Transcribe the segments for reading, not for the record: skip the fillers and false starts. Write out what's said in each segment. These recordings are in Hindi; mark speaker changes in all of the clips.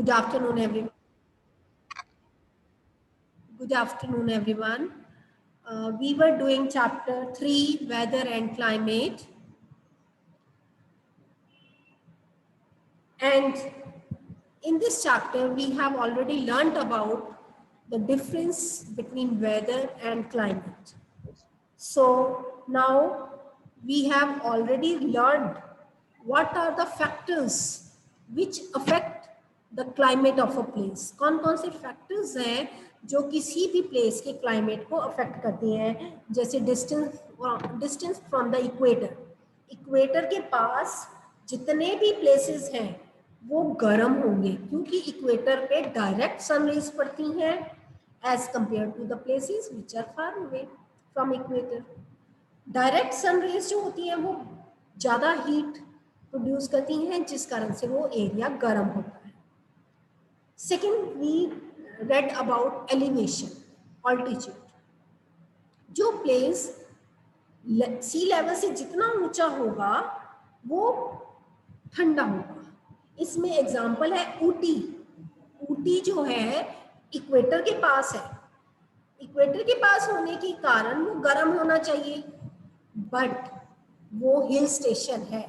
Speaker 1: Good afternoon, everyone. Good afternoon, everyone. We were doing chapter 3, weather and climate. And in this chapter, we have already learnt about the difference between weather and climate. So now we have already learned what are the factors which affect the climate of a place. कौन कौन से factors हैं जो किसी भी place के climate को affect करते हैं, जैसे distance from the equator. Equator के पास जितने भी places हैं वो गर्म होंगे क्योंकि equator पे direct sun rays पड़ती हैं as compared to the places which are far away from equator. Direct sun rays जो होती हैं वो ज़्यादा हीट प्रोड्यूस करती हैं जिस कारण से वो एरिया गर्म होता है. Second, we read about elevation, altitude. जो प्लेस सी लेवल से जितना ऊंचा होगा वो ठंडा होगा. इसमें एग्जांपल है ऊटी. ऊटी जो है इक्वेटर के पास है. इक्वेटर के पास होने के कारण वो गर्म होना चाहिए, बट वो हिल स्टेशन है,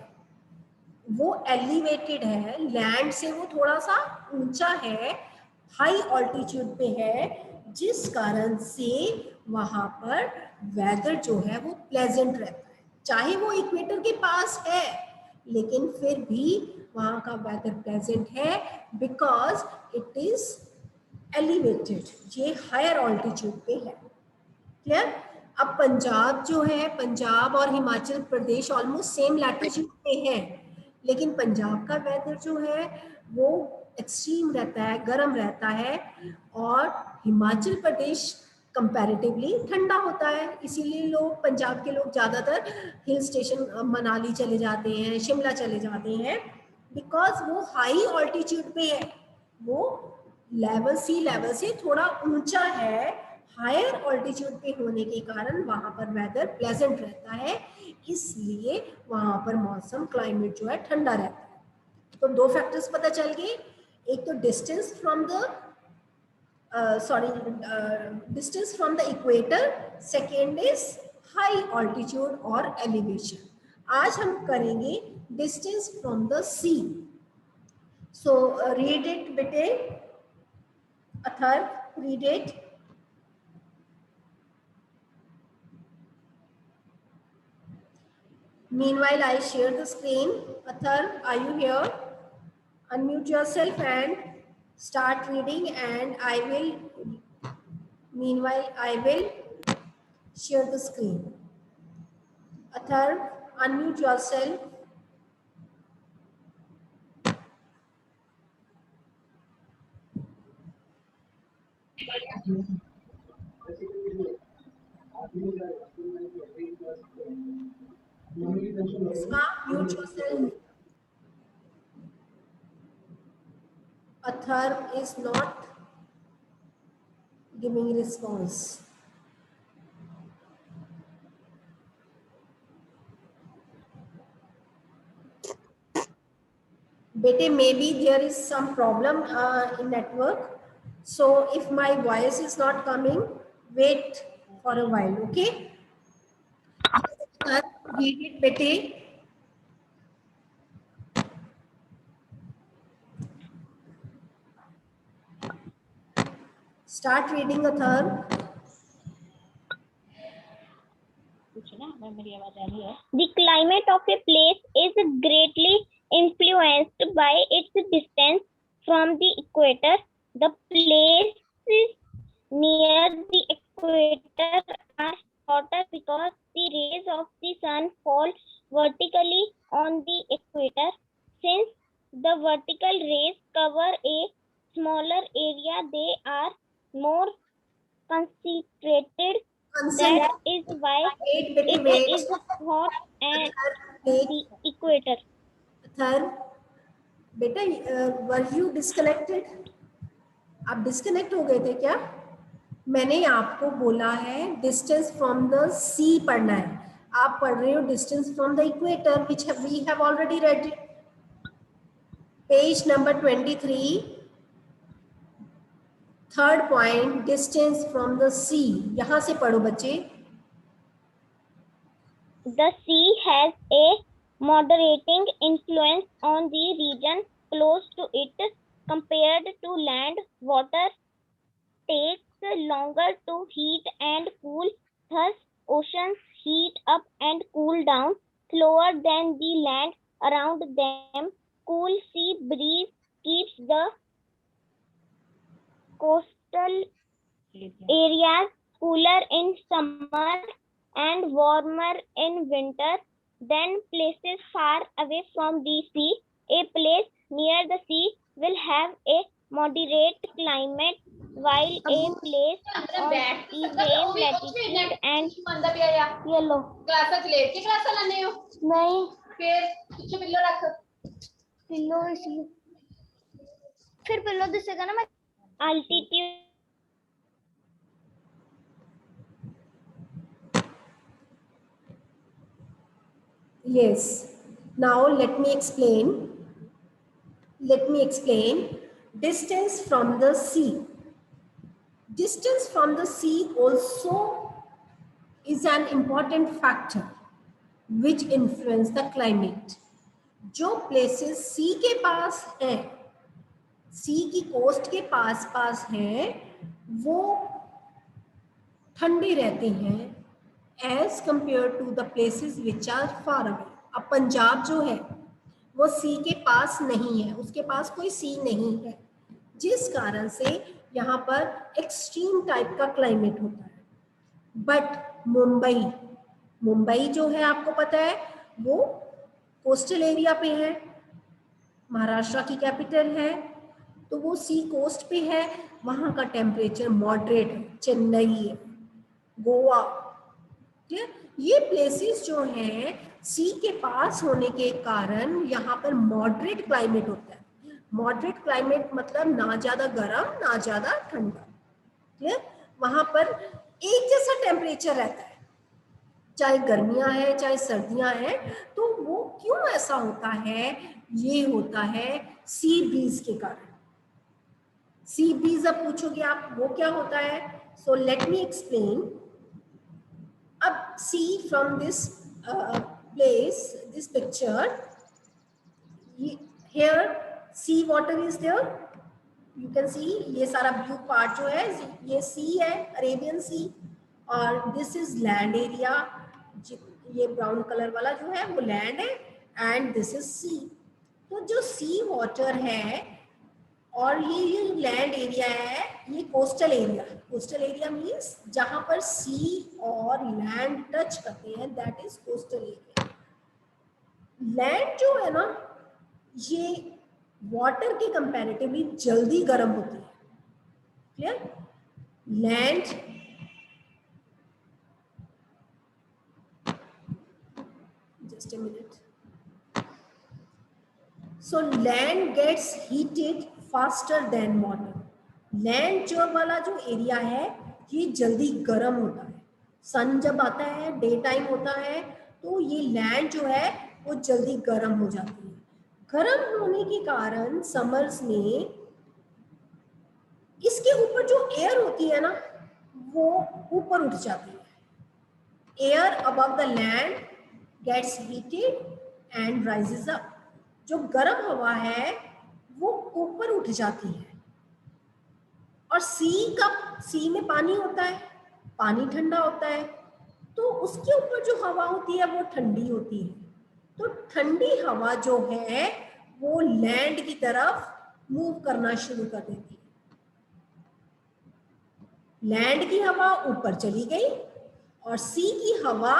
Speaker 1: वो एलिवेटेड है, लैंड से वो थोड़ा सा ऊंचा है, हाई ऑल्टीट्यूड पे है, जिस कारण से वहां पर वेदर जो है वो प्लेजेंट रहता है. चाहे वो इक्वेटर के पास है लेकिन फिर भी वहां का वेदर प्लेजेंट है बिकॉज इट इज एलिवेटेड. ये हायर ऑल्टीट्यूड पे है. क्लियर? अब पंजाब जो है, पंजाब और Himachal Pradesh almost same latitude पे हैं, लेकिन पंजाब का वेदर जो है वो एक्सट्रीम रहता है, गर्म रहता है, और हिमाचल प्रदेश कंपैरेटिवली ठंडा होता है. इसीलिए लोग, पंजाब के लोग ज़्यादातर हिल स्टेशन मनाली चले जाते हैं, शिमला चले जाते हैं, बिकॉज वो हाई ऑल्टीट्यूड पे है, वो लेवल सी लेवल से थोड़ा ऊंचा है. हायर ऑल्टीट्यूड पे होने के कारण वहां पर वेदर प्लेजेंट रहता है, इसलिए वहां पर मौसम, क्लाइमेट जो है ठंडा रहता है. तो दो फैक्टर्स पता चल गए. एक तो distance from the distance from the equator, second is high altitude और एलिवेशन. आज हम करेंगे distance from the sea. So read it बेटे. Other, read it. Meanwhile, I share the screen. Athar, are you here? Unmute yourself and start reading, and meanwhile, I will share the screen. Athar, unmute yourself. Isma, mute yourself. Athar is not giving response. Bete, maybe there is some problem in network. So if my voice is not coming, wait for a while, okay? Read it, bete. Start reading, Athar.
Speaker 2: The climate of a place is greatly influenced by its distance from the equator. The places near the equator are hotter because the rays of the sun fall vertically on the equator. Since the vertical rays cover a smaller area, they are more concentrated. That is why it is hot at the equator.
Speaker 1: Athar, बेटा, were you disconnected? आप डिस्कनेक्ट हो गए थे क्या? मैंने आपको बोला है डिस्टेंस फ्रॉम द सी पढ़ना है. आप पढ़ रहे हो distance from the equator, which we have already read. Page number 23, third point, distance from the sea. यहां से पढ़ो बच्चे।
Speaker 2: The sea has a moderating influence on the region close to it compared to land. Water takes longer to heat and cool, thus oceans heat up and cool down slower than the land around them. Cool sea breeze keeps the coastal areas cooler in summer and warmer in winter than places far away from the sea. A place near the sea will have a moderate climate, while a place on the same latitude and yellow
Speaker 3: class च लेट के क्लास लाने हो
Speaker 2: नहीं
Speaker 3: फिर पीछे पिल्लो रख
Speaker 2: पिल्लो इसलिए फिर पिल्लो दिसेगा ना मैं altitude
Speaker 1: Yes. Now let me explain. Distance from the sea. Distance from the sea also is an important factor which influence the climate. जो places sea के पास हैं, sea की coast के पास हैं, वो ठंडे रहते हैं as compared to the places which are far away. अब पंजाब जो है वो सी के पास नहीं है, उसके पास कोई सी नहीं है, जिस कारण से यहाँ पर एक्सट्रीम टाइप का क्लाइमेट होता है। बट मुंबई जो है आपको पता है वो कोस्टल एरिया पे है, महाराष्ट्र की कैपिटल है, तो वो सी कोस्ट पे है, वहाँ का टेम्परेचर मॉडरेट है। चेन्नई है, गोवा, ये प्लेसेस जो हैं सी के पास होने के कारण यहाँ पर मॉडरेट क्लाइमेट होता है। मॉडरेट क्लाइमेट मतलब ना ज्यादा गर्म ना ज्यादा ठंडा, क्लियर। वहां पर एक जैसा टेम्परेचर रहता है, चाहे गर्मियां हैं चाहे सर्दियां हैं। तो वो क्यों ऐसा होता है? ये होता है सी ब्रीज के कारण। सी ब्रीज अब पूछोगे आप वो क्या होता है, सो लेट मी एक्सप्लेन। अब see from this place, this picture, here sea water is there, you can see ये सारा blue part जो है ये sea है, अरेबियन सी, और this is land area, ये brown color वाला जो है वो land है, and this is sea। तो जो sea water है और ये लैंड एरिया है, ये coastal area. Coastal area means जहां पर सी और लैंड टच करते हैं, that is coastal area. Land जो है ना, ये वाटर के कंपैरेटिवली जल्दी गर्म होती है, clear. Land just a minute. So land gets heated faster than water. Land जो वाला जो एरिया है ये जल्दी गर्म होता है। सन जब आता है, डे टाइम होता है, तो ये लैंड जो है वो जल्दी गर्म हो जाती है। गर्म होने के कारण समर्स में इसके ऊपर जो एयर होती है ना वो ऊपर उठ जाती है। Air above the land gets heated and rises up. जो गर्म हवा है वो ऊपर उठ जाती है। और सी में पानी होता है, पानी ठंडा होता है, तो उसके ऊपर जो हवा होती है वो ठंडी होती है। तो ठंडी हवा जो है वो लैंड की तरफ मूव करना शुरू कर देती है। लैंड की हवा ऊपर चली गई और सी की हवा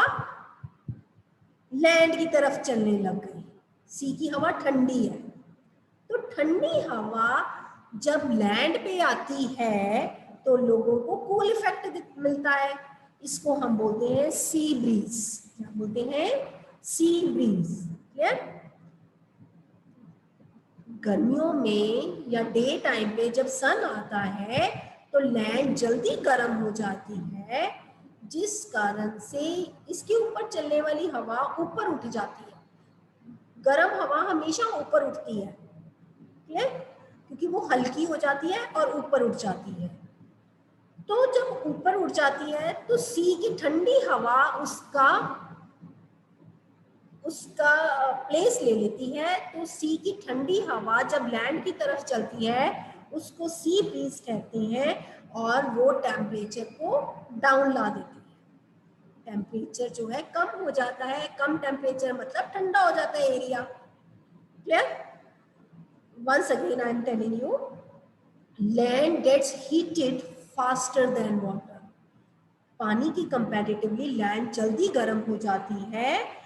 Speaker 1: लैंड की तरफ चलने लग गई। सी की हवा ठंडी है, तो ठंडी हवा जब लैंड पे आती है तो लोगों को कूल इफेक्ट मिलता है। इसको हम बोलते हैं सी ब्रीज। क्या बोलते हैं? Sea breeze, clear. गर्मियों में या डे टाइम पे जब सन आता है तो लैंड जल्दी गर्म हो जाती है, जिस कारण से इसके ऊपर चलने वाली हवा ऊपर उठ जाती है। गर्म हवा हमेशा ऊपर उठती है, क्लियर, क्योंकि वो हल्की हो जाती है और ऊपर उठ जाती है। तो जब ऊपर उड़ जाती है तो सी की ठंडी हवा उसका प्लेस ले लेती है। तो सी की ठंडी हवा जब लैंड की तरफ चलती है उसको सी ब्रीज कहते हैं और वो टेम्परेचर को डाउन ला देती है। टेम्परेचर जो है कम हो जाता है, कम टेम्परेचर मतलब ठंडा हो जाता है area. Clear? Once again I am telling you, land gets heated faster than water. पानी की कंपैरेटिवली लैंड जल्दी गर्म हो जाती है।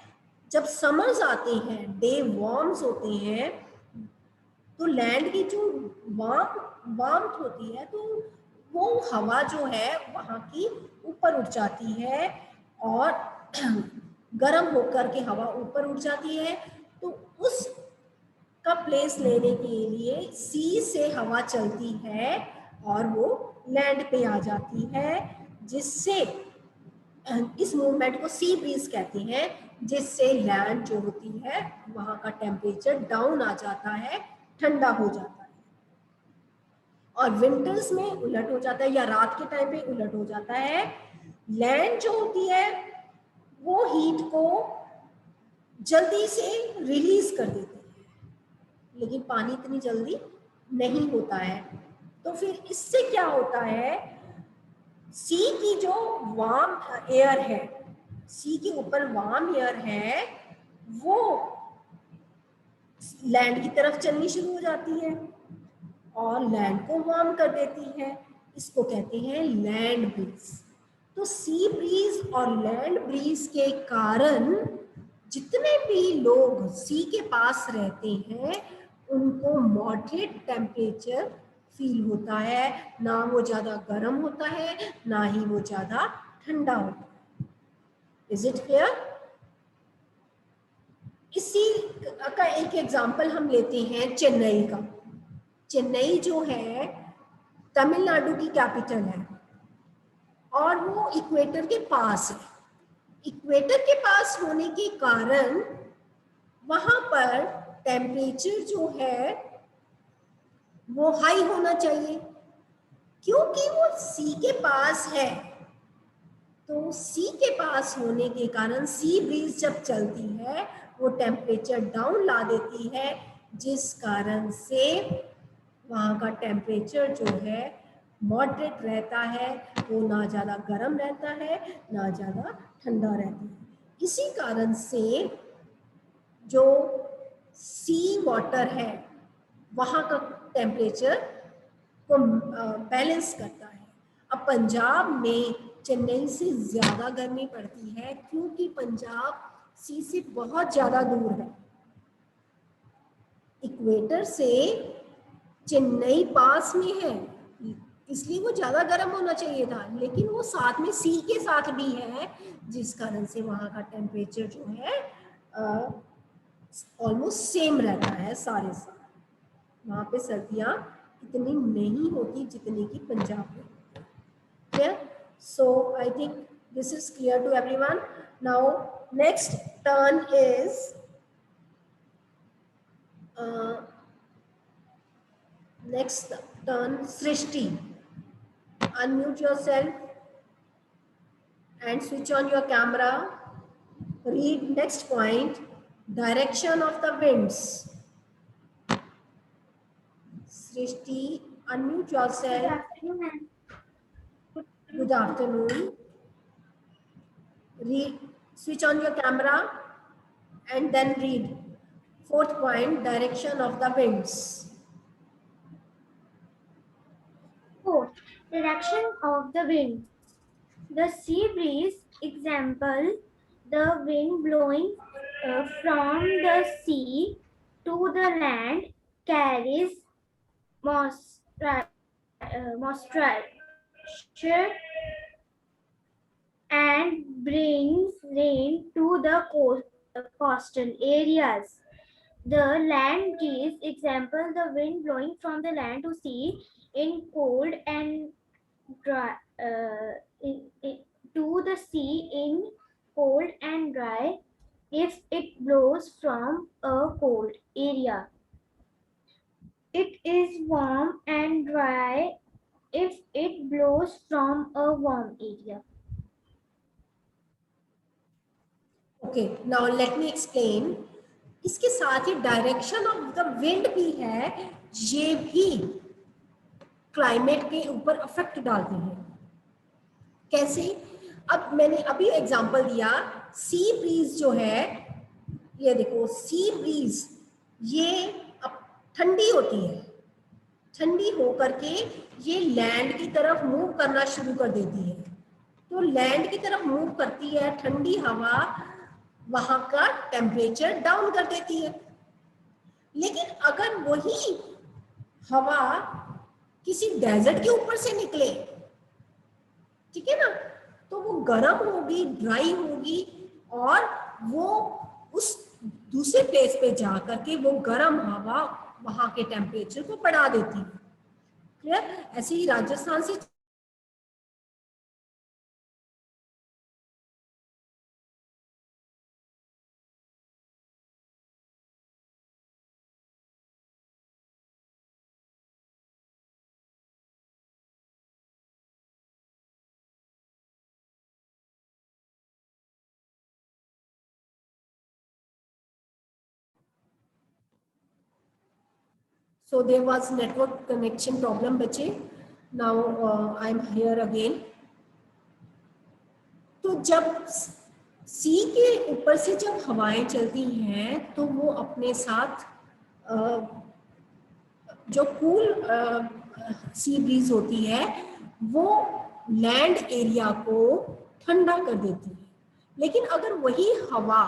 Speaker 1: जब समर्स आते हैं, डे वार्म्स होते हैं, तो लैंड की जो वार्मथ होती है तो वो हवा जो है वहाँ की ऊपर उठ जाती है और गर्म होकर के हवा ऊपर उठ जाती है। तो उस का प्लेस लेने के लिए सी से हवा चलती है और वो लैंड पे आ जाती है, जिससे इस मूवमेंट को सी ब्रीज कहते हैं, जिससे लैंड जो होती है वहाँ का टेम्परेचर डाउन आ जाता है, ठंडा हो जाता है। और विंटर्स में उलट हो जाता है या रात के टाइम पे उलट हो जाता है। लैंड जो होती है वो हीट को जल्दी से रिलीज कर देती है, लेकिन पानी इतनी जल्दी नहीं होता है। तो फिर इससे क्या होता है, सी की जो वार्म एयर है, सी के ऊपर वार्म एयर है, वो लैंड की तरफ चलनी शुरू हो जाती है और लैंड को वार्म कर देती है। इसको कहते हैं लैंड ब्रीज। तो सी ब्रीज और लैंड ब्रीज के कारण जितने भी लोग सी के पास रहते हैं उनको मॉडरेट टेम्परेचर फील होता है, ना वो ज्यादा गर्म होता है ना ही वो ज्यादा ठंडा होता है। Is it clear? इसी का एक एग्जांपल हम लेते हैं चेन्नई का। चेन्नई जो है तमिलनाडु की कैपिटल है और वो इक्वेटर के पास है। इक्वेटर के पास होने के कारण वहां पर टेम्परेचर जो है वो हाई होना चाहिए, क्योंकि वो सी के पास है। तो सी के पास होने के कारण सी ब्रीज जब चलती है वो टेम्परेचर डाउन ला देती है, जिस कारण से वहाँ का टेम्परेचर जो है मॉडरेट रहता है। वो ना ज़्यादा गर्म रहता है ना ज़्यादा ठंडा रहता है। इसी कारण से जो सी वाटर है वहाँ का टेम्परेचर को बैलेंस करता है। अब पंजाब में चेन्नई से ज़्यादा गर्मी पड़ती है क्योंकि पंजाब सी से बहुत ज़्यादा दूर है। इक्वेटर से चेन्नई पास में है, इसलिए वो ज़्यादा गर्म होना चाहिए था, लेकिन वो साथ में सी के साथ भी है, जिस कारण से वहाँ का टेम्परेचर जो है ऑलमोस्ट सेम रहता है सारे साल। वहाँ पे सर्दियाँ इतनी नहीं होती जितनी कि पंजाब में। Clear? So I think this is clear to everyone. Now next turn is Srishti. Unmute yourself and switch on your camera. Read next point, direction of the winds. Srishti, unmute yourself. Good afternoon. Read, switch on your camera and then read. Fourth point, direction of the winds.
Speaker 4: Fourth, direction of the wind. The sea breeze, example, the wind blowing from the sea to the land carries moisture and brings rain to the coastal areas. The land breeze, example, the wind blowing from the land to sea in cold and dry, to the sea in cold and dry if it blows from a cold area. It is warm and dry if it blows from a warm area.
Speaker 1: Okay, now let me explain. इसके साथ ही डायरेक्शन ऑफ द विंड भी है, ये भी क्लाइमेट के ऊपर इफेक्ट डालते हैं। कैसे? अब मैंने अभी एग्जांपल दिया, सी ब्रीज जो है, ये देखो सी ब्रीज ये अब ठंडी होती है, ठंडी होकर के ये लैंड की तरफ मूव करना शुरू कर देती है। तो लैंड की तरफ मूव करती है ठंडी हवा, वहां का टेम्परेचर डाउन कर देती है। लेकिन अगर वही हवा किसी डेजर्ट के ऊपर से निकले, ठीक है ना, तो वो गर्म होगी, ड्राई होगी, और वो उस दूसरे प्लेस पे जा करके वो गर्म हवा वहां के टेम्परेचर को बढ़ा देती है। क्लियर? ऐसे ही राजस्थान से so there was network connection problem बच्चे। now I am here again। तो जब सी के ऊपर से जब हवाएं चलती हैं तो वो अपने साथ जो कूल सी ब्रीज होती है वो लैंड एरिया को ठंडा कर देती है। लेकिन अगर वही हवा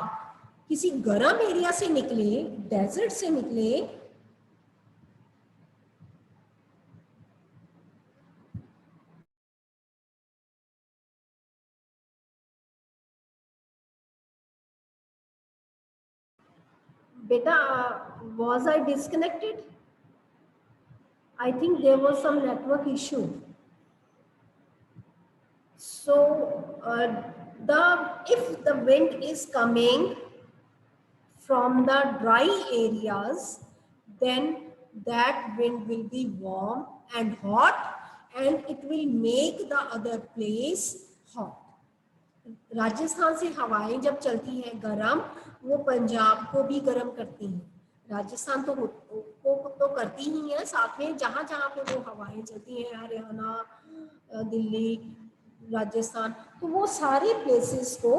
Speaker 1: किसी गर्म एरिया से निकले, डेजर्ट से निकले, बेटा was I disconnected? I think there was some network issue. So if the wind is coming from the dry areas, then that wind will be warm and hot, and it will make the other place hot. Rajasthan से हवाएं जब चलती हैं गरम, वो पंजाब को भी गरम करती हैं। राजस्थान तो करती ही है, साथ में जहां जहां पे वो हवाएं चलती हैं, हरियाणा, दिल्ली, राजस्थान, तो वो सारे प्लेसेस को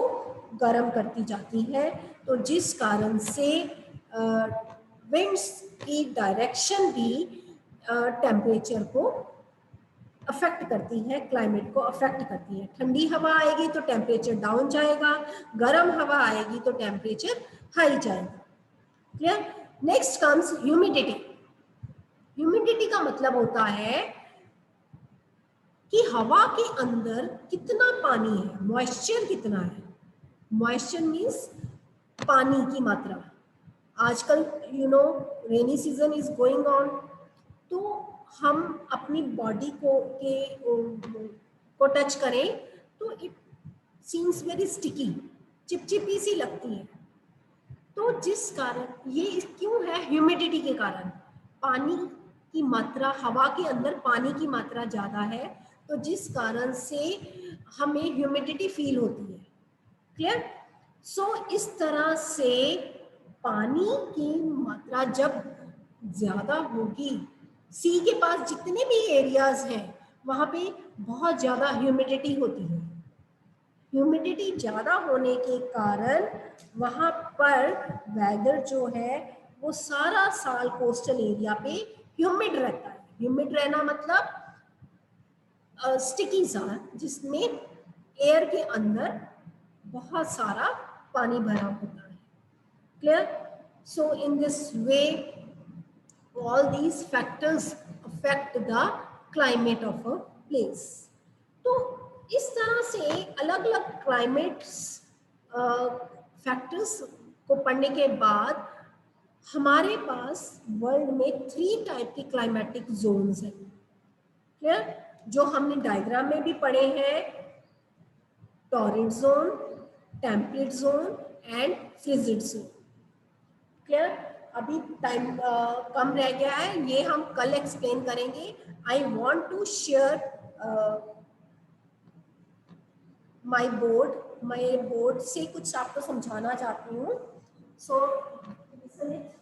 Speaker 1: गरम करती जाती है। तो जिस कारण से विंड्स की डायरेक्शन भी टेम्परेचर को अफेक्ट करती है, क्लाइमेट को अफेक्ट करती है। ठंडी हवा आएगी तो टेम्परेचर डाउन जाएगा, गर्म हवा आएगी तो टेम्परेचर हाई जाएगा। Clear? Next comes humidity. Humidity का मतलब होता है कि हवा के अंदर कितना पानी है, मॉइस्चर कितना है। मॉइस्चर मीन्स पानी की मात्रा। आजकल rainy season is going on, तो हम अपनी बॉडी को टच करें तो इट सीम्स वेरी स्टिकी, चिपचिपी सी लगती है। तो जिस कारण ये क्यों है, ह्यूमिडिटी के कारण। पानी की मात्रा, हवा के अंदर पानी की मात्रा ज़्यादा है, तो जिस कारण से हमें ह्यूमिडिटी फील होती है। क्लियर? सो इस तरह से पानी की मात्रा जब ज़्यादा होगी, सी के पास जितने भी एरियाज हैं वहाँ पे बहुत ज़्यादा ह्यूमिडिटी होती है। ह्यूमिडिटी ज़्यादा होने के कारण वहाँ पर वेदर जो है वो सारा साल कोस्टल एरिया पे ह्यूमिड रहता है। ह्यूमिड रहना मतलब स्टिकी सा, जिसमें एयर के अंदर बहुत सारा पानी भरा होता है। Clear? So in this way all these factors affect the climate of a place. तो इस तरह से अलग अलग क्लाइमेट्स फैक्टर्स को पढ़ने के बाद हमारे पास वर्ल्ड में 3 टाइप के क्लाइमेटिक जोन्स हैं। क्लियर? जो हमने डायग्राम में भी पढ़े हैं, torrid zone, temperate zone and frigid zone. Clear? अभी टाइम कम रह गया है, ये हम कल एक्सप्लेन करेंगे. I want to share my board से कुछ आपको समझाना चाहती हूँ. So listen it.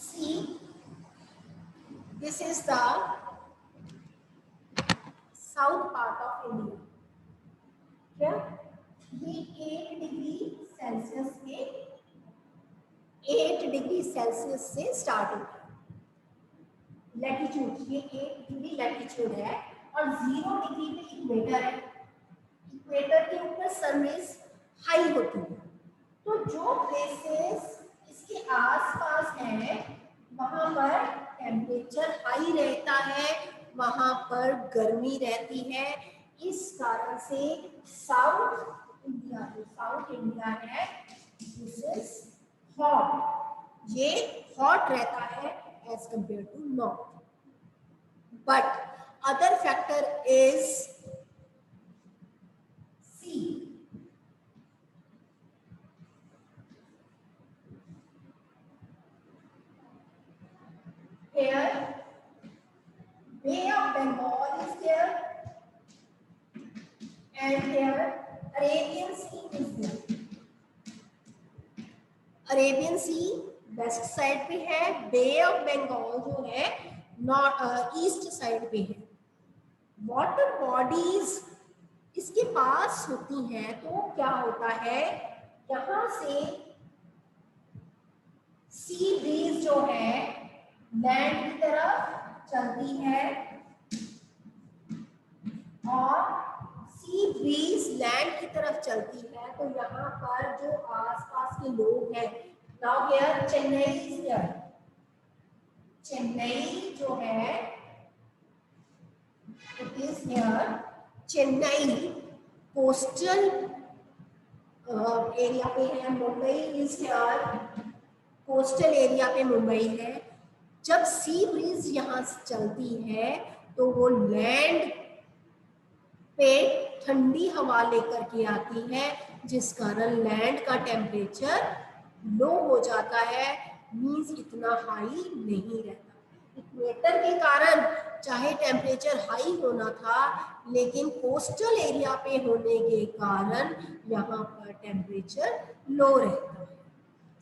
Speaker 1: See, this is the south part of India. क्या ये 8 डिग्री सेल्सियस के 8 डिग्री सेल्सियस से स्टार्ट होता है. लैटिट्यूड, ये 8 डिग्री लैटिट्यूड है और 0 डिग्री पे इक्वेटर है. इक्वेटर के ऊपर सनरेज हाई होती है. तो जो प्लेसेस इसके आसपास है वहां पर टेम्परेचर हाई रहता है, वहां पर गर्मी रहती है. इस कारण से साउथ इंडिया है दिस इज हॉट. ये हॉट रहता है as compare to north. But other factor is sea. Here, Bay of Bengal is there, and here Arabian Sea is there. Arabian Sea west side पे है, बे ऑफ बंगाल जो है नॉर्थ ईस्ट साइड पे है. वाटर बॉडीज इसके पास होती हैं, तो क्या होता है यहाँ से सी ब्रीज जो है लैंड की तरफ चलती है और सी ब्रीज लैंड की तरफ चलती है. तो यहाँ पर जो आसपास के लोग हैं, now here Chennai is here. Chennai जो है it is here. Chennai coastal area पे है. Mumbai is here. Coastal area पे मुंबई है. जब सी ब्रीज यहाँ से चलती है तो वो लैंड पे ठंडी हवा लेकर के आती है, जिस कारण लैंड का टेम्परेचर लो हो जाता है. मींस इतना हाई नहीं रहता. इक्वेटर के कारण चाहे टेम्परेचर हाई होना था, लेकिन कोस्टल एरिया पे होने के कारण यहाँ पर टेम्परेचर लो रहता है.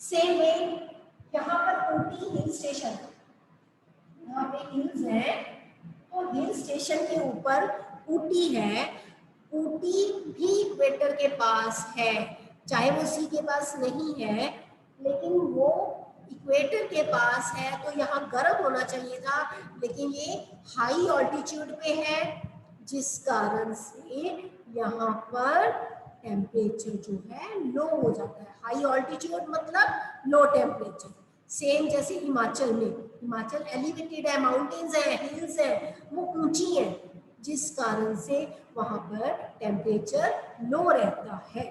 Speaker 1: सेम वे यहाँ पर ऊटी हिल स्टेशन, यहाँ पे हिल्स है, तो हिल स्टेशन के ऊपर ऊटी है. ऊटी भी इक्वेटर के पास है, चाहे वो सी के पास नहीं है, लेकिन वो इक्वेटर के पास है. तो यहाँ गर्म होना चाहिए था, लेकिन ये हाई ऑल्टीट्यूड पे है, जिस कारण से यहाँ पर टेम्परेचर जो है लो हो जाता है. हाई ऑल्टीट्यूड मतलब लो टेम्परेचर. सेम जैसे हिमाचल में, हिमाचल एलिवेटेड है, माउंटेन्स है, हिल्स है, वो ऊंची है, जिस कारण से वहां पर टेम्परेचर लो रहता है.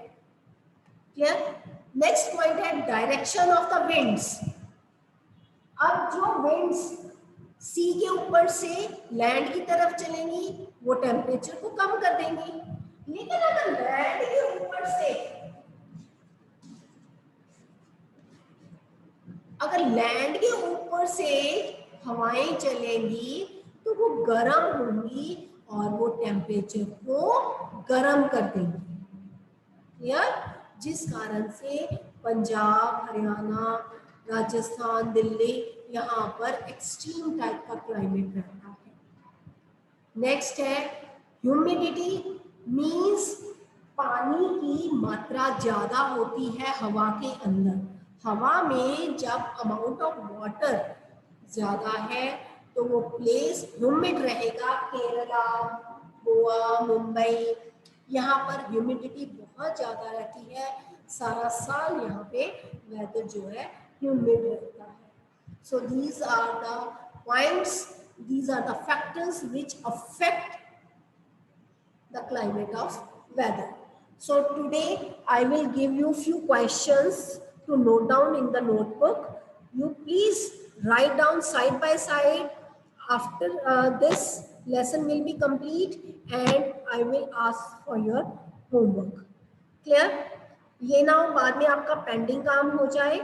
Speaker 1: क्लियर? नेक्स्ट पॉइंट है डायरेक्शन ऑफ द विंड्स. अब जो विंड्स सी के ऊपर से लैंड की तरफ चलेंगी, वो टेम्परेचर को कम कर देंगी. लेकिन अगर लैंड के ऊपर से हवाएं चलेंगी तो वो गर्म होंगी और वो टेम्परेचर को गर्म कर देंगी. क्लियर? जिस कारण से पंजाब, हरियाणा, राजस्थान, दिल्ली, यहाँ पर एक्सट्रीम टाइप का क्लाइमेट रहता है. नेक्स्ट है ह्यूमिडिटी. मीन्स पानी की मात्रा ज्यादा होती है हवा के अंदर. हवा में जब अमाउंट ऑफ वाटर ज्यादा है तो वो प्लेस ह्यूमिड रहेगा. केरला, गोवा, मुंबई, यहाँ पर ह्यूमिडिटी बहुत ज़्यादा रहती है. सारा साल यहाँ पे वेदर जो है ह्यूमिड रहता है. So these are the points, these are the factors which affect the climate of weather. So today I will give you few questions to note down in the notebook. You please write down side by side. After this lesson will be complete and I will ask for your homework. Clear? ये ना हो बाद में आपका पेंडिंग काम हो जाए.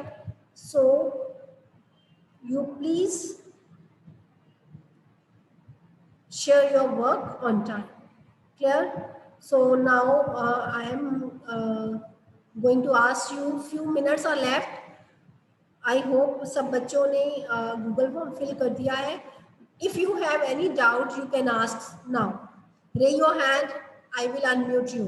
Speaker 1: So you please share your work on time. Clear? So now I am going to ask you, few minutes are left. I hope सब बच्चों ने Google form fill कर दिया है. If you have any doubt, you can ask now. Raise your hand. I will unmute you.